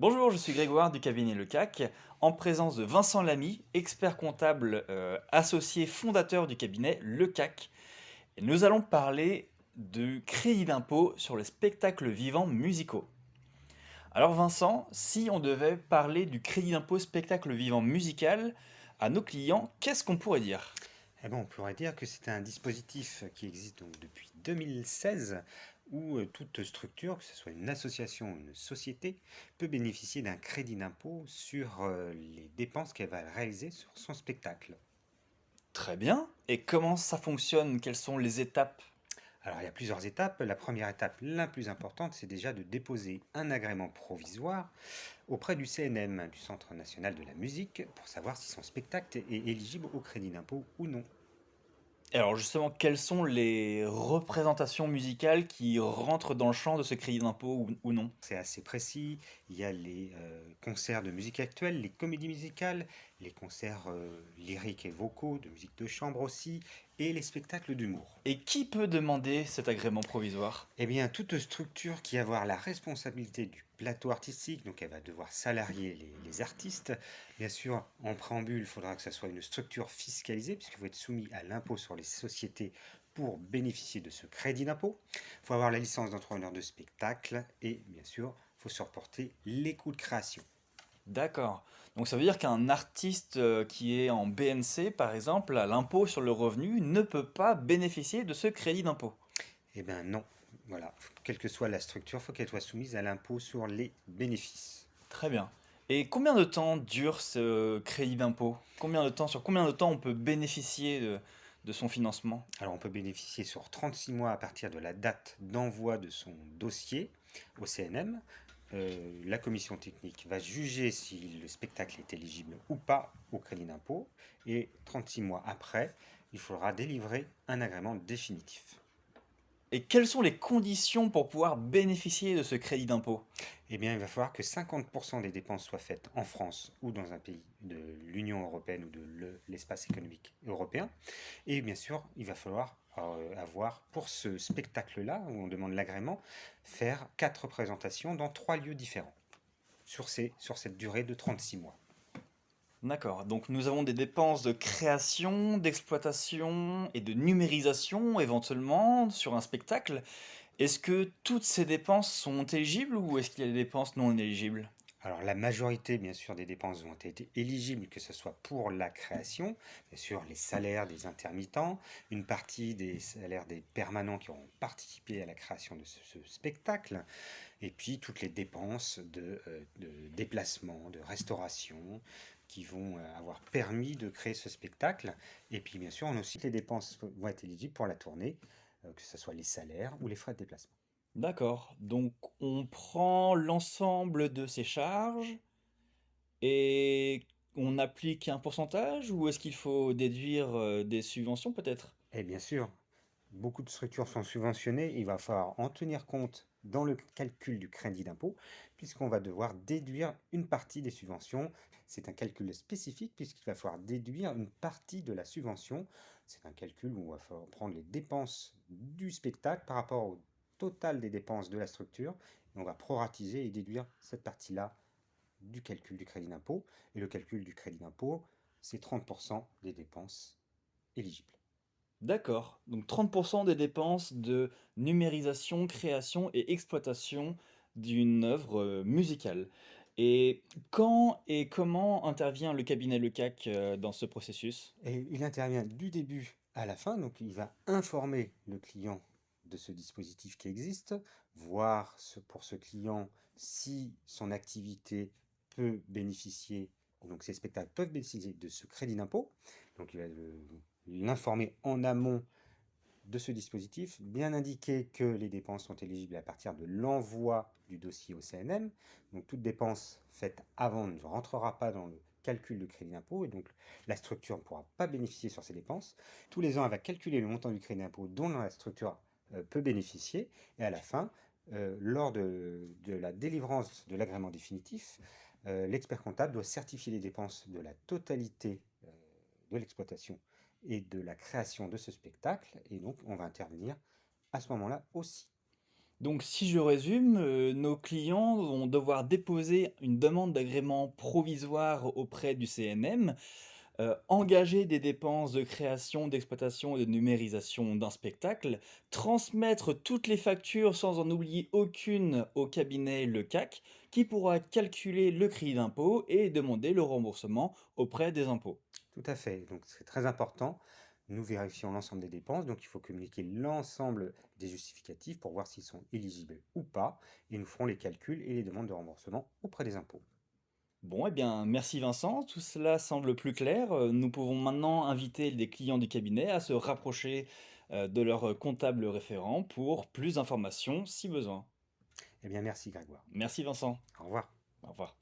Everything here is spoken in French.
Bonjour, je suis Grégoire du cabinet Le CAC, en présence de Vincent Lamy, expert comptable associé fondateur du cabinet Le CAC. Et nous allons parler du crédit d'impôt sur les spectacles vivants musicaux. Alors Vincent, si on devait parler du crédit d'impôt spectacle vivant musical à nos clients, qu'est-ce qu'on pourrait dire? Eh ben, on pourrait dire que c'est un dispositif qui existe donc depuis 2016 où toute structure, que ce soit une association ou une société, peut bénéficier d'un crédit d'impôt sur les dépenses qu'elle va réaliser sur son spectacle. Très bien. Et comment ça fonctionne? Quelles sont les étapes? Alors il y a plusieurs étapes. La première étape, la plus importante, c'est déjà de déposer un agrément provisoire auprès du CNM, du Centre national de la musique, pour savoir si son spectacle est éligible au crédit d'impôt ou non. Et alors justement, quelles sont les représentations musicales qui rentrent dans le champ de ce crédit d'impôt ou non? C'est assez précis. Il y a les concerts de musique actuelle, les comédies musicales, les concerts lyriques et vocaux, de musique de chambre aussi, et les spectacles d'humour. Et qui peut demander cet agrément provisoire? Eh bien, toute structure qui va avoir la responsabilité du plateau artistique, donc elle va devoir salarier les artistes. Bien sûr, en préambule, il faudra que ça soit une structure fiscalisée, puisqu'il faut être soumis à l'impôt sur les sociétés pour bénéficier de ce crédit d'impôt. Il faut avoir la licence d'entrepreneur de spectacle et, bien sûr, il faut supporter les coûts de création. D'accord. Donc ça veut dire qu'un artiste qui est en BNC, par exemple, à l'impôt sur le revenu, ne peut pas bénéficier de ce crédit d'impôt. Eh bien non, voilà, quelle que soit la structure, il faut qu'elle soit soumise à l'impôt sur les bénéfices. Très bien. Et combien de temps dure ce crédit d'impôt? Sur combien de temps on peut bénéficier de son financement? Alors on peut bénéficier sur 36 mois à partir de la date d'envoi de son dossier au CNM. La commission technique va juger si le spectacle est éligible ou pas au crédit d'impôt et 36 mois après, il faudra délivrer un agrément définitif. Et quelles sont les conditions pour pouvoir bénéficier de ce crédit d'impôt? Eh bien, il va falloir que 50% des dépenses soient faites en France ou dans un pays de l'Union européenne ou de l'espace économique européen. Et bien sûr, il va falloir avoir, pour ce spectacle-là, où on demande l'agrément, faire 4 représentations dans 3 lieux différents sur cette durée de 36 mois. D'accord, donc nous avons des dépenses de création, d'exploitation et de numérisation éventuellement sur un spectacle. Est-ce que toutes ces dépenses sont éligibles ou est-ce qu'il y a des dépenses non éligibles? Alors la majorité, bien sûr, des dépenses vont être éligibles, que ce soit pour la création, bien sûr, les salaires des intermittents, une partie des salaires des permanents qui auront participé à la création de ce spectacle, et puis toutes les dépenses de déplacement, de restauration, qui vont avoir permis de créer ce spectacle. Et puis bien sûr, on a aussi les dépenses vont être éligibles pour la tournée, que ce soit les salaires ou les frais de déplacement. D'accord, donc on prend l'ensemble de ces charges et on applique un pourcentage ou est-ce qu'il faut déduire des subventions peut-être? Et bien sûr, beaucoup de structures sont subventionnées, il va falloir en tenir compte dans le calcul du crédit d'impôt, puisqu'on va devoir déduire une partie des subventions. C'est un calcul spécifique, puisqu'il va falloir déduire une partie de la subvention. C'est un calcul où on va falloir prendre les dépenses du spectacle par rapport au total des dépenses de la structure, et on va proratiser et déduire cette partie-là du calcul du crédit d'impôt. Et le calcul du crédit d'impôt, c'est 30% des dépenses éligibles. D'accord, donc 30% des dépenses de numérisation, création et exploitation d'une œuvre musicale. Et quand et comment intervient le cabinet Lecac dans ce processus? Et il intervient du début à la fin, donc il va informer le client de ce dispositif qui existe, voir pour ce client si son activité peut bénéficier, donc ses spectacles peuvent bénéficier de ce crédit d'impôt. Donc il va l'informer en amont de ce dispositif, bien indiquer que les dépenses sont éligibles à partir de l'envoi du dossier au CNM. Donc toute dépense faite avant ne rentrera pas dans le calcul de crédit d'impôt et donc la structure ne pourra pas bénéficier sur ces dépenses. Tous les ans, elle va calculer le montant du crédit d'impôt dont la structure peut bénéficier et à la fin, lors de la délivrance de l'agrément définitif, l'expert comptable doit certifier les dépenses de la totalité de l'exploitation et de la création de ce spectacle, et donc on va intervenir à ce moment-là aussi. Donc si je résume, nos clients vont devoir déposer une demande d'agrément provisoire auprès du CNM, engager des dépenses de création, d'exploitation et de numérisation d'un spectacle, transmettre toutes les factures sans en oublier aucune au cabinet Le CAC, qui pourra calculer le crédit d'impôt et demander le remboursement auprès des impôts. Tout à fait. Donc, c'est très important. Nous vérifions l'ensemble des dépenses. Donc, il faut communiquer l'ensemble des justificatifs pour voir s'ils sont éligibles ou pas. Et nous ferons les calculs et les demandes de remboursement auprès des impôts. Bon, eh bien, merci Vincent, tout cela semble plus clair. Nous pouvons maintenant inviter les clients du cabinet à se rapprocher de leur comptable référent pour plus d'informations si besoin. Eh bien, merci Grégoire. Merci Vincent. Au revoir. Au revoir.